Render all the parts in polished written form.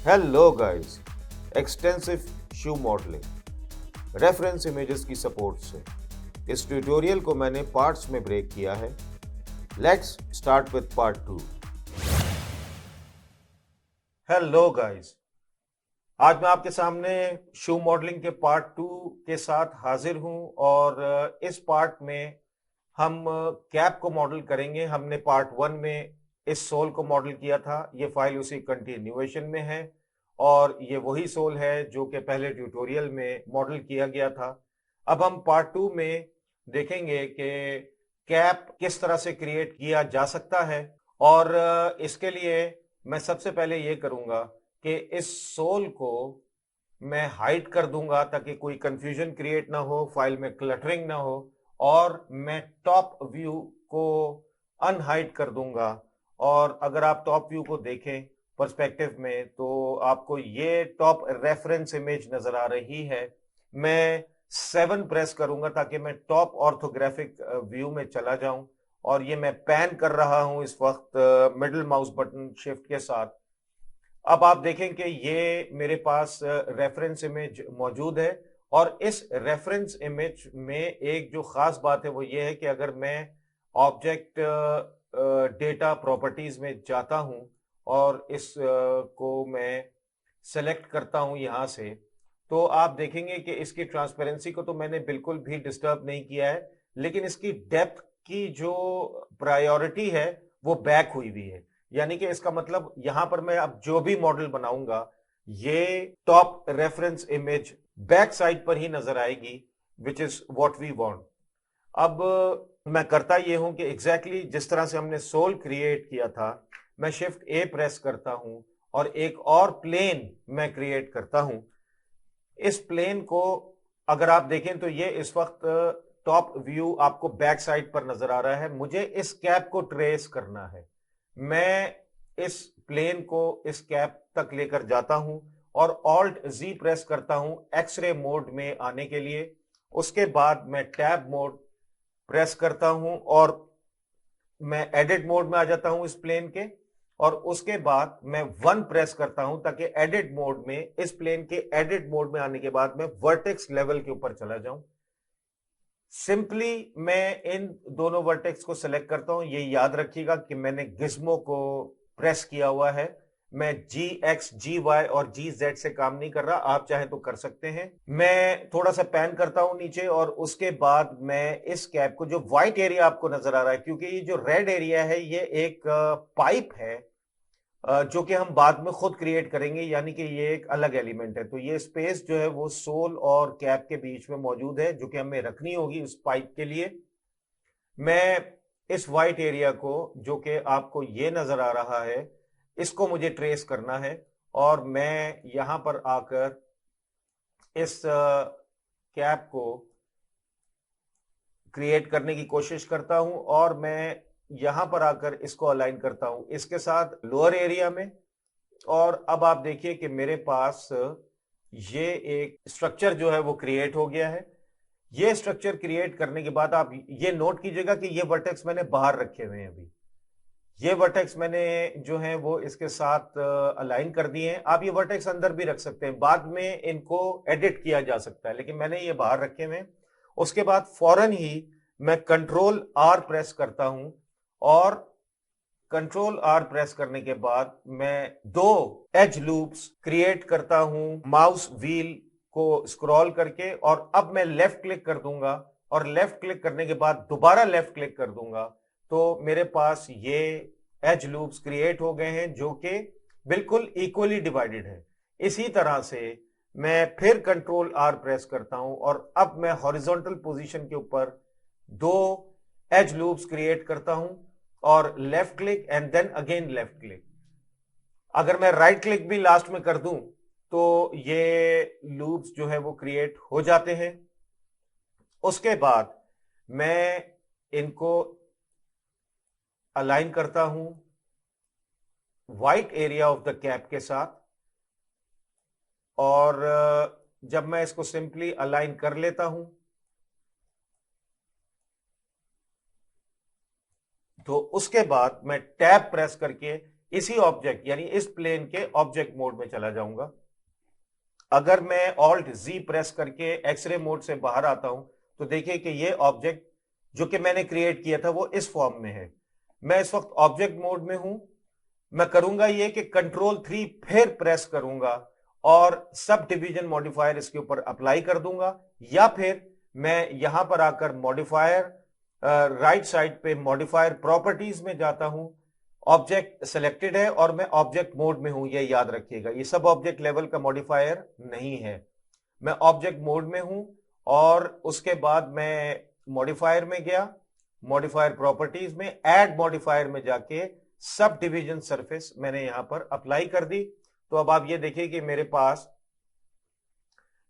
Hello guys, extensive शू modelling reference images की support से इस ट्यूटोरियल को मैंने पार्ट्स में ब्रेक किया है। Let's start with part 2। Hello guys, आज मैं आपके सामने शू मॉडलिंग के पार्ट 2 के साथ हाजिर हूं और इस पार्ट में हम कैप को मॉडल करेंगे। हमने पार्ट 1 में इस सोल को मॉडल किया था, ये फाइल उसी कंटिन्यूएशन में है और ये वही सोल है जो कि पहले ट्यूटोरियल में मॉडल किया गया था। अब हम पार्ट 2 में देखेंगे कि कैप किस तरह से क्रिएट किया जा सकता है और इसके लिए मैं सबसे पहले ये करूंगा कि इस सोल को मैं हाइड कर दूंगा ताकि कोई कंफ्यूजन क्रिएट ना हो, फाइल में क्लटरिंग ना हो, और मैं टॉप व्यू को अनहाइड कर दूंगा। और अगर आप टॉप व्यू को देखें पर्सपेक्टिव में तो आपको ये टॉप रेफरेंस इमेज नजर आ रही है। मैं 7 प्रेस करूंगा ताकि मैं टॉप ऑर्थोग्राफिक व्यू में चला जाऊं और ये मैं पैन कर रहा हूं इस वक्त मिडिल माउस बटन शिफ्ट के साथ। अब आप देखें कि ये मेरे पास रेफरेंस इमेज मौजूद है और इस रेफरेंस इमेज में एक जो खास बात है वो ये है कि अगर मैं ऑब्जेक्ट डेटा प्रॉपर्टीज में जाता हूं और इस को मैं सेलेक्ट करता हूं यहां से, तो आप देखेंगे कि इसकी ट्रांसपेरेंसी को तो मैंने बिल्कुल भी डिस्टर्ब नहीं किया है, लेकिन इसकी डेप्थ की जो प्रायोरिटी है वो बैक हुई हुई है। यानी कि इसका मतलब यहां पर मैं अब जो भी मॉडल बनाऊंगा ये top reference image back side पर ही नजर आएगी, which is what we want. अब मैं करता ये हूं कि एग्जैक्टली जिस तरह से हमने सोल क्रिएट किया था, मैं शिफ्ट ए प्रेस करता हूं और एक और प्लेन मैं क्रिएट करता हूं। इस प्लेन को अगर आप देखें तो ये इस वक्त टॉप व्यू आपको बैक साइड पर नजर आ रहा है। मुझे इस कैप को ट्रेस करना है। मैं इस प्लेन को इस कैप तक लेकर जाता हूं और ऑल्ट जी प्रेस करता हूं एक्सरे मोड में आने के लिए। उसके बाद मैं टैब मोड प्रेस करता हूं और मैं एडिट मोड में आ जाता हूं इस प्लेन के, और उसके बाद मैं 1 प्रेस करता हूं ताकि एडिट मोड में, इस प्लेन के एडिट मोड में आने के बाद मैं वर्टेक्स लेवल के ऊपर चला जाऊं। सिंपली मैं इन दोनों वर्टेक्स को सेलेक्ट करता हूं। ये याद रखिएगा कि मैंने गिज्मो को प्रेस किया हुआ है, मैं जी एक्स जी वाई और जी जेड से काम नहीं कर रहा। आप चाहे तो कर सकते हैं। मैं थोड़ा सा पैन करता हूं नीचे और उसके बाद मैं इस कैप को, जो व्हाइट एरिया आपको नजर आ रहा है, क्योंकि ये जो रेड एरिया है ये एक पाइप है जो कि हम बाद में खुद क्रिएट करेंगे, यानी कि ये एक अलग एलिमेंट है। तो ये स्पेस जो है वो सोल और कैप के बीच में मौजूद है जो कि हमें रखनी होगी उस पाइप के लिए। मैं इस वाइट एरिया को, जो कि आपको ये नजर आ रहा है, इसको मुझे ट्रेस करना है और मैं यहां पर आकर इस कैप को क्रिएट करने की कोशिश करता हूं और मैं यहां पर आकर इसको अलाइन करता हूं इसके साथ लोअर एरिया में। और अब आप देखिए कि मेरे पास ये एक स्ट्रक्चर जो है वो क्रिएट हो गया है। ये स्ट्रक्चर क्रिएट करने के बाद आप ये नोट कीजिएगा कि ये वर्टेक्स मैंने बाहर रखे हुए हैं। अभी ये वर्टेक्स मैंने जो है वो इसके साथ अलाइन कर दिए हैं। आप ये वर्टेक्स अंदर भी रख सकते हैं, बाद में इनको एडिट किया जा सकता है, लेकिन मैंने ये बाहर रखे हुए हैं। उसके बाद फौरन ही मैं कंट्रोल आर प्रेस करता हूं और कंट्रोल आर प्रेस करने के बाद मैं 2 एज लूप्स क्रिएट करता हूं माउस व्हील को स्क्रॉल करके, और अब मैं लेफ्ट क्लिक कर दूंगा और लेफ्ट क्लिक करने के बाद दोबारा लेफ्ट क्लिक कर दूंगा। तो मेरे पास ये एज लूप्स क्रिएट हो गए हैं जो कि बिल्कुल इक्वली डिवाइडेड है। इसी तरह से मैं फिर कंट्रोल आर प्रेस करता हूं और अब मैं हॉरिजॉन्टल पोजीशन के ऊपर 2 एज लूप्स क्रिएट करता हूं और left click and then again left click. अगर मैं राइट क्लिक भी लास्ट में कर दूं तो ये लूप्स जो है वो क्रिएट हो जाते हैं। उसके बाद मैं इनको अलाइन करता हूं white area of the cap के साथ, और जब मैं इसको सिंपली अलाइन कर लेता हूं तो उसके बाद मैं टैब प्रेस करके इसी ऑब्जेक्ट यानी इस प्लेन के ऑब्जेक्ट मोड में चला जाऊंगा। अगर मैं ऑल्ट जी प्रेस करके एक्सरे मोड से बाहर आता हूं तो देखिए कि ये ऑब्जेक्ट जो कि मैंने क्रिएट किया था वो इस फॉर्म में है। मैं इस वक्त ऑब्जेक्ट मोड में हूं। मैं करूंगा ये कि कंट्रोल 3 फिर प्रेस करूंगा और सब डिवीजन मॉडिफायर इसके ऊपर अप्लाई कर दूंगा, या फिर मैं यहां पर आकर मॉडिफायर राइट साइड पे मॉडिफायर प्रॉपर्टीज में जाता हूं। ऑब्जेक्ट सिलेक्टेड है और मैं ऑब्जेक्ट मोड में हूं, ये याद रखिएगा, ये सब ऑब्जेक्ट लेवल का मॉडिफायर नहीं है। मैं ऑब्जेक्ट मोड में हूं और उसके बाद मैं मॉडिफायर में गया, मॉडिफायर प्रॉपर्टीज में ऐड मॉडिफायर में जाके सब डिवीजन सरफेस मैंने यहां पर अप्लाई कर दी। तो अब आप ये देखिए कि मेरे पास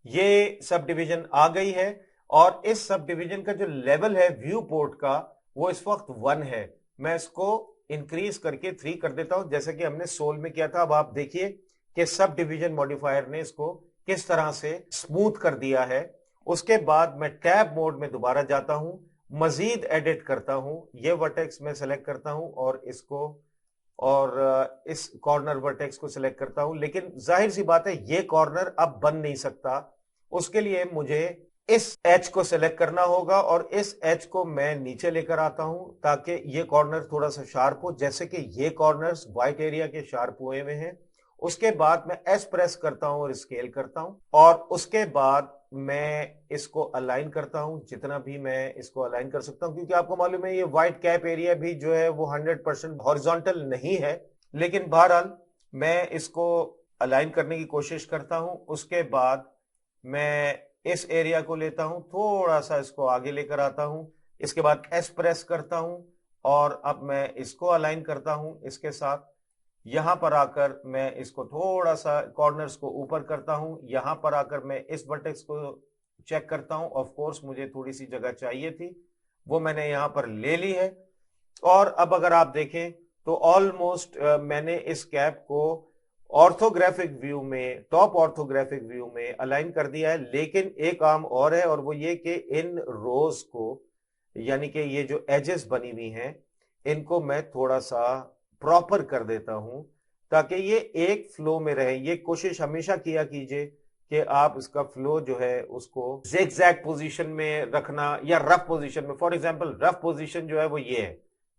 ये सब डिवीजन आ गई है और इस सब डिवीजन का जो लेवल है व्यू पोर्ट का वो इस वक्त 1 है। मैं इसको इंक्रीज करके 3 कर देता हूं जैसे कि हमने सोल में किया था। अब आप देखिए कि सब डिवीजन मॉडिफायर ने इसको किस तरह से स्मूथ कर दिया है। उसके बाद मैं टैब मोड में दोबारा जाता हूं, मजीद एडिट करता हूं, ये वर्टेक्स में सेलेक्ट करता हूं और इसको और इस कॉर्नर वर्टेक्स को सिलेक्ट करता हूं, लेकिन जाहिर सी बात है ये कॉर्नर अब बन नहीं सकता। उसके लिए मुझे इस एच को सिलेक्ट करना होगा और इस एच को मैं नीचे लेकर आता हूं ताकि ये कॉर्नर थोड़ा सा शार्प हो, जैसे कि ये कॉर्नर्स व्हाइट एरिया के शार्प हुए हुए हैं। उसके बाद मैं एस प्रेस करता हूं और स्केल करता हूं और उसके बाद मैं इसको अलाइन करता हूं जितना भी मैं इसको अलाइन कर सकता हूं, क्योंकि आपको मालूम है ये व्हाइट कैप एरिया भी जो है वो 100% हॉरिजॉन्टल नहीं है, लेकिन बहरहाल मैं इसको अलाइन करने की कोशिश करता हूं। उसके बाद मैं इस एरिया को लेता हूं, थोड़ा सा इसको आगे लेकर आता हूं, इसके बाद एस प्रेस करता हूं और अब मैं इसको अलाइन करता हूं इसके साथ। यहां पर आकर मैं इसको थोड़ा सा कॉर्नर्स को ऊपर करता हूं, यहां पर आकर मैं इस वर्टेक्स को चेक करता हूं। ऑफ कोर्स मुझे थोड़ी सी जगह चाहिए थी, वो मैंने यहां पर ले ली है। और अब अगर आप देखें तो ऑलमोस्ट मैंने इस कैप को ऑर्थोग्राफिक व्यू में, टॉप ऑर्थोग्राफिक व्यू में अलाइन कर दिया है। लेकिन एक काम और है और वो ये कि इन रोज को, यानी कि ये जो एजेस बनी हुई हैं, इनको मैं थोड़ा सा प्रॉपर कर देता हूं ताकि ये एक फ्लो में रहे। ये कोशिश हमेशा किया कीजिए कि आप इसका फ्लो जो है उसको ज़िगज़ैग पोजीशन में रखना या रफ पोजीशन में। फॉर एग्जांपल रफ पोजीशन जो है वो ये है।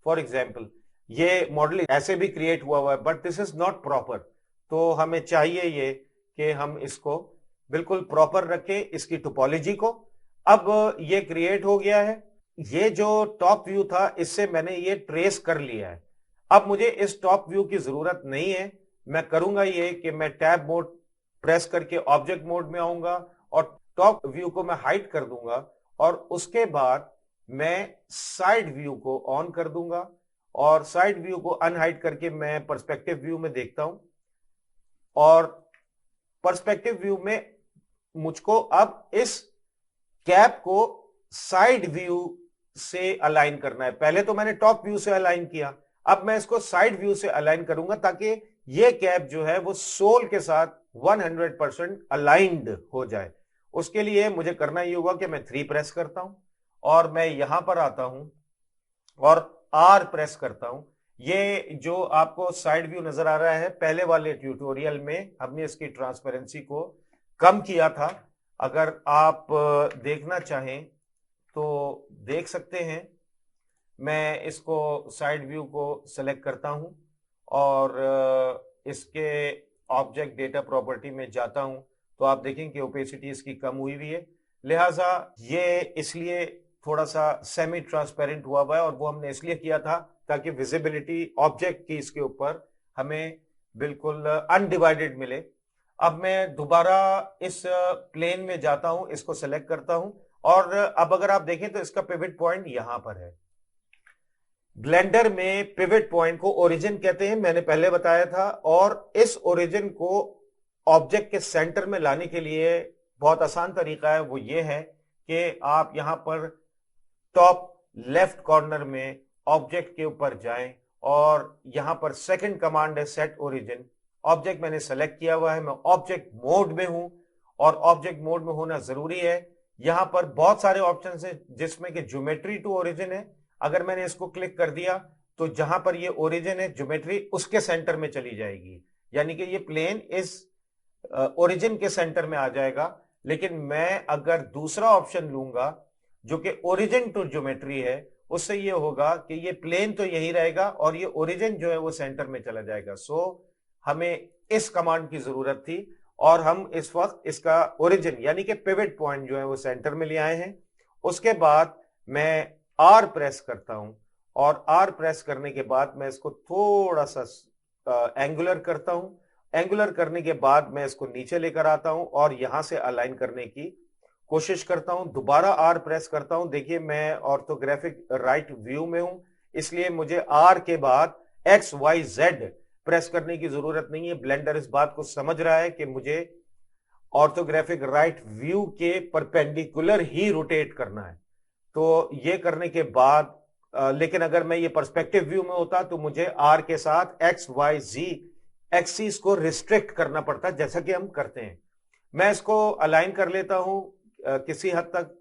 फॉर एग्जांपल ये मॉडल ऐसे भी क्रिएट हुआ है but this is not proper, तो हमें चाहिए ये कि हम इसको बिल्कुल प्रॉपर रखें इसकी टोपोलॉजी को। अब ये क्रिएट हो गया है, ये जो टॉप व्यू था इससे मैंने ये ट्रेस कर लिया है। अब मुझे इस टॉप व्यू की जरूरत नहीं है। मैं करूंगा ये कि मैं टैब मोड प्रेस करके ऑब्जेक्ट मोड में आऊंगा और टॉप व्यू को मैं हाइड कर दूंगा और उसके बाद मैं साइड व्यू को ऑन कर दूंगा और साइड व्यू को अनहाइड करके मैं पर्सपेक्टिव व्यू में देखता हूं। और पर्सपेक्टिव व्यू में मुझको अब इस कैप को साइड व्यू से अलाइन करना है। पहले तो मैंने टॉप व्यू से अलाइन किया, अब मैं इसको साइड व्यू से अलाइन करूंगा ताकि ये कैप जो है वो सोल के साथ 100% अलाइंड हो जाए। उसके लिए मुझे करना ये होगा कि मैं 3 प्रेस करता हूं और मैं यहां पर आता हूं और आर प्रेस करता हूं। ये जो आपको साइड व्यू नजर आ रहा है, पहले वाले ट्यूटोरियल में हमने इसकी ट्रांसपेरेंसी को कम किया था। अगर आप देखना चाहें तो देख सकते हैं। मैं इसको साइड व्यू को सेलेक्ट करता हूं और इसके ऑब्जेक्ट डेटा प्रॉपर्टी में जाता हूं तो आप देखें कि ओपेसिटी इसकी कम हुई हुई है, लिहाजा ये इसलिए थोड़ा सा सेमी ट्रांसपेरेंट हुआ हुआ है और वो हमने इसलिए किया था ताकि विजिबिलिटी ऑब्जेक्ट की इसके ऊपर हमें बिल्कुल अनडिवाइडेड मिले। अब मैं दोबारा इस प्लेन में जाता हूं, इसको सेलेक्ट करता हूं और अब अगर आप देखें तो इसका पिवट पॉइंट यहां पर है। ब्लेंडर में पिवट पॉइंट को ओरिजिन कहते हैं, मैंने पहले बताया था, और इस ओरिजिन को ऑब्जेक्ट के सेंटर में लाने के लिए बहुत आसान तरीका है, वो ये है कि आप यहां पर टॉप लेफ्ट कॉर्नर में ऑब्जेक्ट के ऊपर जाएं और यहां पर सेकंड कमांड है सेट ओरिजिन। ऑब्जेक्ट मैंने सेलेक्ट किया हुआ है, मैं ऑब्जेक्ट मोड में हूं और ऑब्जेक्ट मोड में होना जरूरी है। यहां पर बहुत सारे ऑप्शन हैं जिसमें कि ज्योमेट्री टू ओरिजिन है। अगर मैंने इसको क्लिक कर दिया तो जहां पर ये ओरिजिन है ज्योमेट्री उसके सेंटर में चली जाएगी, यानी कि ये प्लेन इस ओरिजिन के सेंटर में आ जाएगा। लेकिन मैं अगर दूसरा ऑप्शन लूंगा जो कि ओरिजिन टू ज्योमेट्री है, उससे ये होगा कि ये प्लेन तो यही रहेगा और ये ओरिजिन जो है वो सेंटर में चला जाएगा। सो हमें इस कमांड की जरूरत थी और हम इस वक्त इसका ओरिजिन यानी कि पिवट पॉइंट जो है वो सेंटर में ले आए हैं। उसके बाद मैं आर प्रेस करता हूं और आर प्रेस करने के बाद मैं इसको थोड़ा सा एंगुलर करता हूं। एंगुलर करने के बाद मैं इसको नीचे लेकर आता हूं और यहां से अलाइन करने की कोशिश करता हूं। दोबारा आर प्रेस करता हूं। देखिए मैं ऑर्थोग्राफिक राइट व्यू में हूं, इसलिए मुझे आर के बाद एक्स वाई जेड प्रेस करने की जरूरत नहीं है। ब्लेंडर इस बात को समझ रहा है कि मुझे ऑर्थोग्राफिक राइट व्यू के परपेंडिकुलर ही रोटेट करना है। तो ये करने के बाद लेकिन अगर मैं ये पर्सपेक्टिव व्यू में होता तो मुझे आर के साथ एक्स वाई जी एक्सिस को रिस्ट्रिक्ट करना पड़ता, जैसा कि हम करते हैं। मैं इसको अलाइन कर लेता हूं किसी हद तक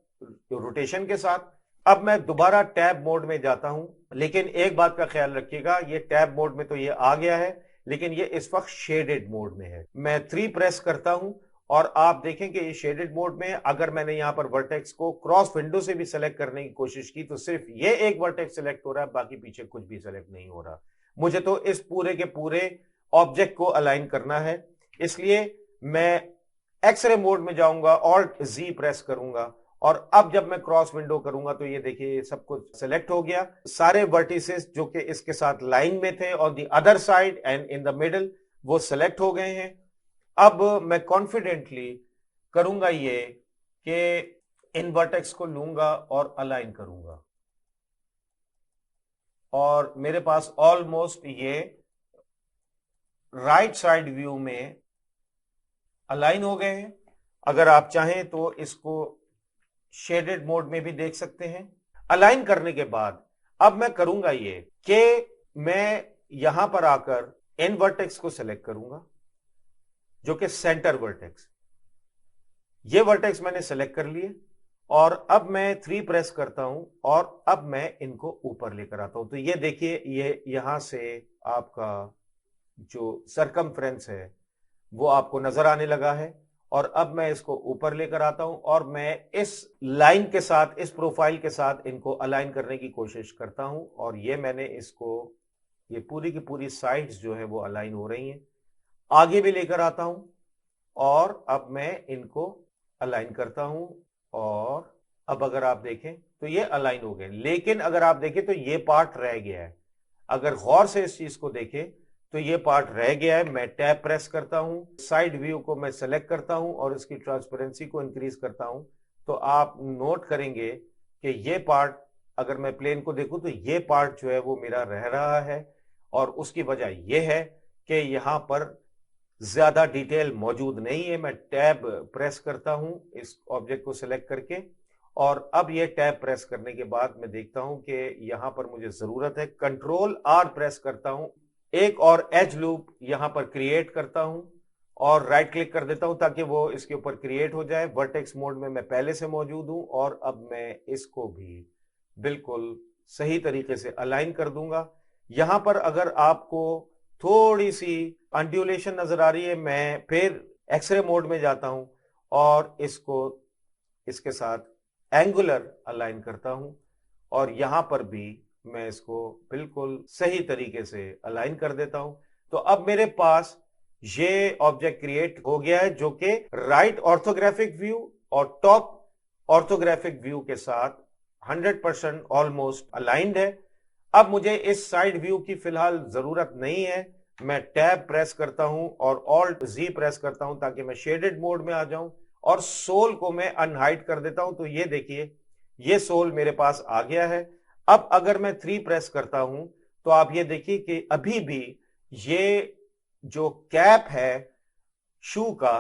रोटेशन के साथ। अब मैं दोबारा टैब मोड में जाता हूं, लेकिन एक बात का ख्याल रखिएगा, ये टैब मोड में तो ये आ गया है, लेकिन ये इस वक्त शेडेड मोड में है। मैं 3 प्रेस करता हूं और आप देखें कि ये शेडेड मोड में, अगर मैंने यहां पर वर्टेक्स को क्रॉस विंडो से भी सेलेक्ट करने की कोशिश की तो सिर्फ ये एक वर्टेक्स सेलेक्ट हो रहा है, बाकी पीछे कुछ भी सेलेक्ट नहीं हो रहा। मुझे तो इस पूरे के पूरे ऑब्जेक्ट को अलाइन करना है, इसलिए मैं एक्सरे मोड में जाऊंगा, ऑल्ट जी प्रेस करूंगा और अब जब मैं क्रॉस विंडो करूंगा तो ये देखिए सब कुछ सेलेक्ट हो गया। सारे वर्टिसेस जो कि इसके साथ लाइन में थे on the other side and in the middle वो सेलेक्ट हो गए हैं। अब मैं कॉन्फिडेंटली करूंगा ये कि इन वर्टेक्स को लूंगा और अलाइन करूंगा और मेरे पास ऑलमोस्ट ये राइट साइड व्यू में अलाइन हो गए हैं। अगर आप चाहें तो इसको शेडेड मोड में भी देख सकते हैं। अलाइन करने के बाद अब मैं करूंगा ये कि मैं यहां पर आकर इन वर्टेक्स को सेलेक्ट करूंगा जो कि सेंटर वर्टेक्स, ये वर्टेक्स मैंने सेलेक्ट कर लिए और अब मैं 3 प्रेस करता हूं और अब मैं इनको ऊपर लेकर आता हूं। तो ये देखिए ये यहां से आपका जो सरकमफ्रेंस है वो आपको नजर आने लगा है और अब मैं इसको ऊपर लेकर आता हूं और मैं इस लाइन के साथ, इस प्रोफाइल के साथ इनको अलाइन करने की कोशिश करता हूं और ये मैंने इसको, ये पूरी की पूरी साइड्स जो है वो अलाइन हो रही हैं। आगे भी लेकर आता हूं और अब मैं इनको अलाइन करता हूं और अब अगर आप देखें तो ये अलाइन हो गए। लेकिन अगर आप देखें तो ये पार्ट रह गया है। अगर गौर से इस चीज को देखें तो ये पार्ट रह गया है। मैं टैब प्रेस करता हूं, साइड व्यू को मैं सेलेक्ट करता हूं और इसकी ट्रांसपेरेंसी को इंक्रीज करता हूं, तो आप नोट करेंगे कि ये पार्ट, अगर मैं प्लेन को देखूं तो ये पार्ट जो है वो मेरा रह रहा है और उसकी वजह यह है कि यहां पर ज्यादा डिटेल मौजूद नहीं है। मैं टैब प्रेस करता हूं इस ऑब्जेक्ट को सिलेक्ट करके और अब ये टैब प्रेस करने के बाद मैं देखता हूं कि यहां पर मुझे जरूरत है, कंट्रोल आर प्रेस करता हूं, एक और एज लूप यहां पर क्रिएट करता हूं और राइट क्लिक कर देता हूं ताकि वो इसके ऊपर क्रिएट हो जाए। वर्टेक्स मोड में मैं पहले से मौजूद हूं और अब मैं इसको भी बिल्कुल सही तरीके से अलाइन कर दूंगा। यहां पर अगर आपको थोड़ी सी अंड्यूलेशन नजर आ रही है, मैं फिर एक्सरे मोड में जाता हूं और इसको इसके साथ एंगुलर अलाइन करता हूं और यहां पर भी मैं इसको बिल्कुल सही तरीके से अलाइन कर देता हूं। तो अब मेरे पास ये ऑब्जेक्ट क्रिएट हो गया है जो कि राइट ऑर्थोग्राफिक व्यू और टॉप ऑर्थोग्राफिक व्यू के साथ 100% ऑलमोस्ट अलाइंड है। अब मुझे इस साइड व्यू की फिलहाल जरूरत नहीं है। मैं टैब प्रेस करता हूं और ऑल्ट जी प्रेस करता हूं ताकि मैं शेडेड मोड में आ जाऊं और सोल को मैं अनहाइड कर देता हूं। तो ये देखिए ये सोल मेरे पास आ गया है। अब अगर मैं 3 प्रेस करता हूं तो आप ये देखिए कि अभी भी ये जो कैप है शू का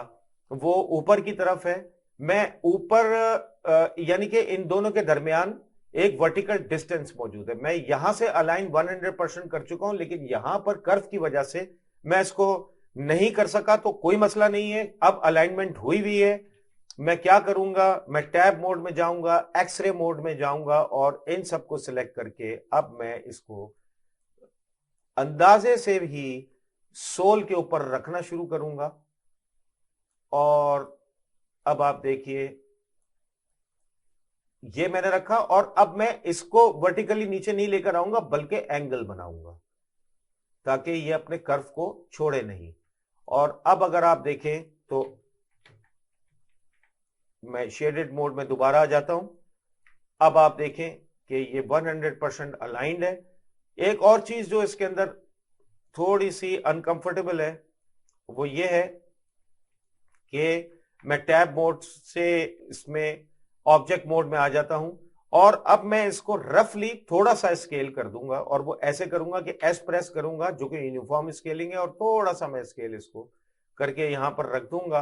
वो ऊपर की तरफ है। मैं ऊपर यानी कि इन दोनों के दरमियान एक वर्टिकल डिस्टेंस मौजूद है। मैं यहां से अलाइन 100% कर चुका हूं, लेकिन यहां पर कर्व की वजह से मैं इसको नहीं कर सका। तो कोई मसला नहीं है, अब अलाइनमेंट हुई हुई है। मैं क्या करूंगा, मैं टैब मोड में जाऊंगा, एक्सरे मोड में जाऊंगा और इन सबको सिलेक्ट करके अब मैं इसको अंदाजे से ही सोल के ऊपर रखना शुरू करूंगा। और अब आप देखिए ये मैंने रखा, और अब मैं इसको वर्टिकली नीचे नहीं लेकर आऊंगा बल्कि एंगल बनाऊंगा ताकि ये अपने कर्व को छोड़े नहीं। और अब अगर आप देखें तो मैं शेडेड मोड में दोबारा आ जाता हूं। अब आप देखें कि ये 100% अलाइंड है। एक और चीज जो इसके अंदर थोड़ी सी अनकंफर्टेबल है वो ये है कि मैं टैब मोड से इसमें ऑब्जेक्ट मोड में आ जाता हूं, और अब मैं इसको रफली थोड़ा सा स्केल कर दूंगा, और वो ऐसे करूंगा कि एस प्रेस करूंगा जो कि यूनिफॉर्म स्केलिंग है, और थोड़ा सा मैं स्केल इसको करके यहां पर रख दूंगा,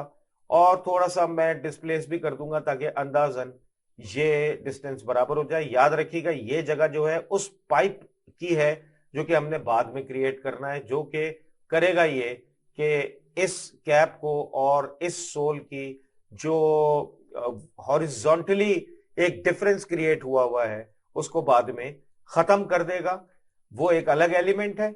और थोड़ा सा मैं डिस्प्लेस भी कर दूंगा ताकि अंदाजन ये डिस्टेंस बराबर हो जाए। याद रखिएगा ये जगह जो है उस पाइप की है जो कि हमने बाद में क्रिएट करना है, जो कि करेगा ये कि इस कैप को और इस सोल की जो हॉरिजॉन्टली एक डिफरेंस क्रिएट हुआ है उसको बाद में खत्म कर देगा। वो एक अलग एलिमेंट है।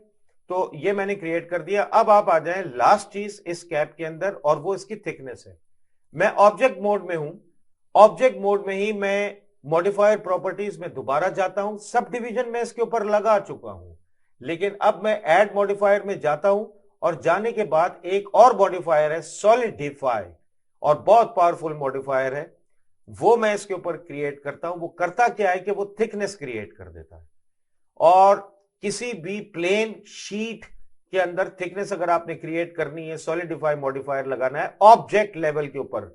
तो ये मैंने क्रिएट कर दिया। अब आप आ जाएं लास्ट चीज इस कैप के अंदर, और वो इसकी थिकनेस है। मैं ऑब्जेक्ट मोड में हूं। ऑब्जेक्ट मोड में ही मैं मॉडिफायर प्रॉपर्टीज में दोबारा जाता हूं। सब डिवीजन में इसके ऊपर लगा चुका हूं, लेकिन अब मैं ऐड मॉडिफायर में जाता हूं, और जाने के बाद एक और मॉडिफायर है सॉलिडिफाई, और बहुत पावरफुल मॉडिफायर है, वो मैं इसके ऊपर क्रिएट करता हूं। वो करता क्या है कि वो थिकनेस क्रिएट कर देता है। और किसी भी प्लेन शीट के अंदर थिकनेस अगर आपने क्रिएट करनी है, सॉलिडिफाई मॉडिफायर लगाना है ऑब्जेक्ट लेवल के ऊपर।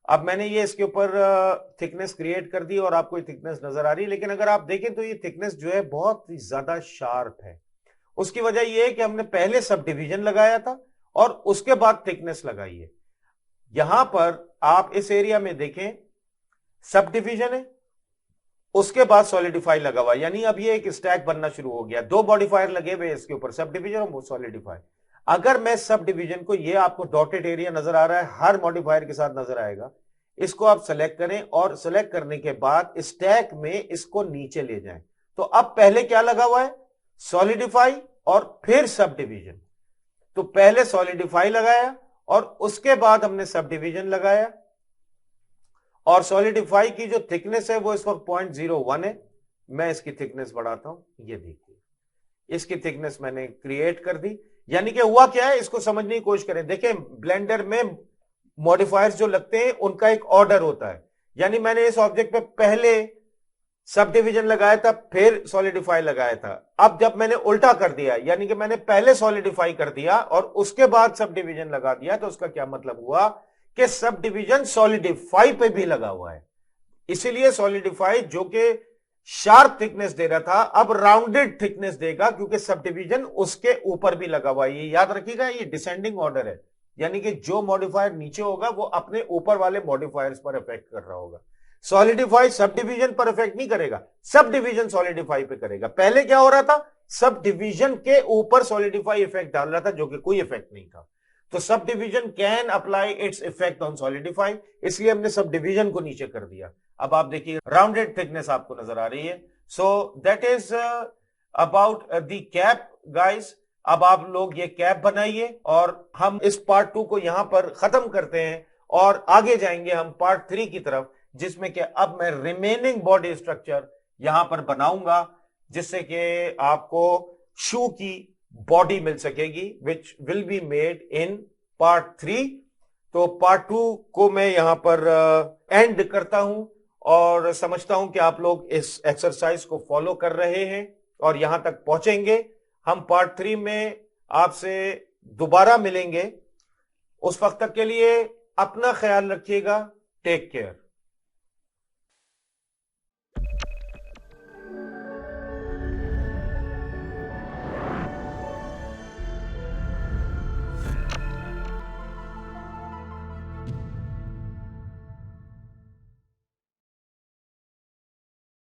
अब मैंने ये इसके ऊपर थिकनेस क्रिएट कर दी और आपको ये थिकनेस नजर आ रही है, लेकिन अगर आप देखें तो ये थिकनेस जो है बहुत ही ज्यादा शार्प है। उसकी वजह यह है कि हमने पहले सब डिवीजन लगाया था और उसके बाद थिकनेस लगाई है। यहां पर आप इस एरिया में देखें सब डिवीजन है, उसके बाद सॉलिडिफाई लगा हुआ, यानी अब ये एक स्टैक बनना शुरू हो गया। दो मॉडिफायर लगे हुए इसके ऊपर, सब डिवीजन और सॉलिडिफाई। अगर मैं सब डिवीजन को, ये आपको डॉटेड एरिया नजर आ रहा है, हर मॉडिफायर के साथ नजर आएगा, इसको आप सेलेक्ट करें और सेलेक्ट करने के बाद स्टैक में इसको नीचे ले जाएं। तो अब पहले क्या लगा हुआ है, सॉलिडिफाई और फिर सब डिवीजन। तो पहले सॉलिडिफाई लगाया और उसके बाद हमने सब डिवीजन लगाया, और सॉलिडिफाई की जो थिकनेस है वो इस वक्त 0.01 है। मैं इसकी थिकनेस बढ़ाता हूं, ये देखिए इसकी थिकनेस मैंने क्रिएट कर दी। यानी कि हुआ क्या है, इसको समझने की कोशिश करें। देखें ब्लेंडर में मॉडिफायर्स जो लगते हैं उनका एक ऑर्डर होता है, यानी मैंने इस ऑब्जेक्ट पे पहले सब डिवीजन लगाया था फिर सॉलिडिफाई लगाया था। अब जब मैंने उल्टा कर दिया, यानी कि मैंने पहले सॉलिडिफाई कर दिया और उसके बाद सब डिवीजन लगा दिया, तो उसका क्या मतलब हुआ कि सब डिवीजन सॉलिडिफाई पे भी लगा हुआ है। इसीलिए सॉलिडिफाई जो कि शार्प थिकनेस दे रहा था अब राउंडेड थिकनेस देगा, क्योंकि सब डिवीजन उसके ऊपर भी लगा हुआ है। ये याद रखिएगा, ये डिसेंडिंग ऑर्डर है, यानी कि जो मॉडिफायर नीचे होगा वो अपने ऊपर वाले मॉडिफायर्स पर इफेक्ट कर रहा होगा। सॉलिडिफाई सब डिवीजन पर इफेक्ट नहीं करेगा, सब डिवीजन सॉलिडिफाई पे करेगा। पहले क्या हो रहा था, सब डिवीजन के ऊपर सॉलिडिफाई इफेक्ट डाल रहा था, जो कि कोई इफेक्ट नहीं था। तो sub division can apply its effect on solidify, इसलिए हमने सब डिवीजन को नीचे कर दिया। अब आप देखिए राउंडेड थिकनेस आपको नजर आ रही है। So that is about the cap guys. अब आप लोग ये कैप बनाइए और हम इस पार्ट 2 को यहां पर खत्म करते हैं और आगे जाएंगे हम पार्ट 3 की तरफ, जिसमें कि अब मैं रिमेनिंग बॉडी स्ट्रक्चर यहां पर बनाऊंगा, जिससे कि आपको शू की बॉडी मिल सकेगी, which will be made in part 3। तो पार्ट 2 को मैं यहां पर एंड करता हूं और समझता हूं कि आप लोग इस एक्सरसाइज को फॉलो कर रहे हैं और यहां तक पहुंचेंगे। हम पार्ट 3 में आपसे दोबारा मिलेंगे। उस वक्त तक के लिए अपना ख्याल रखिएगा। Take care.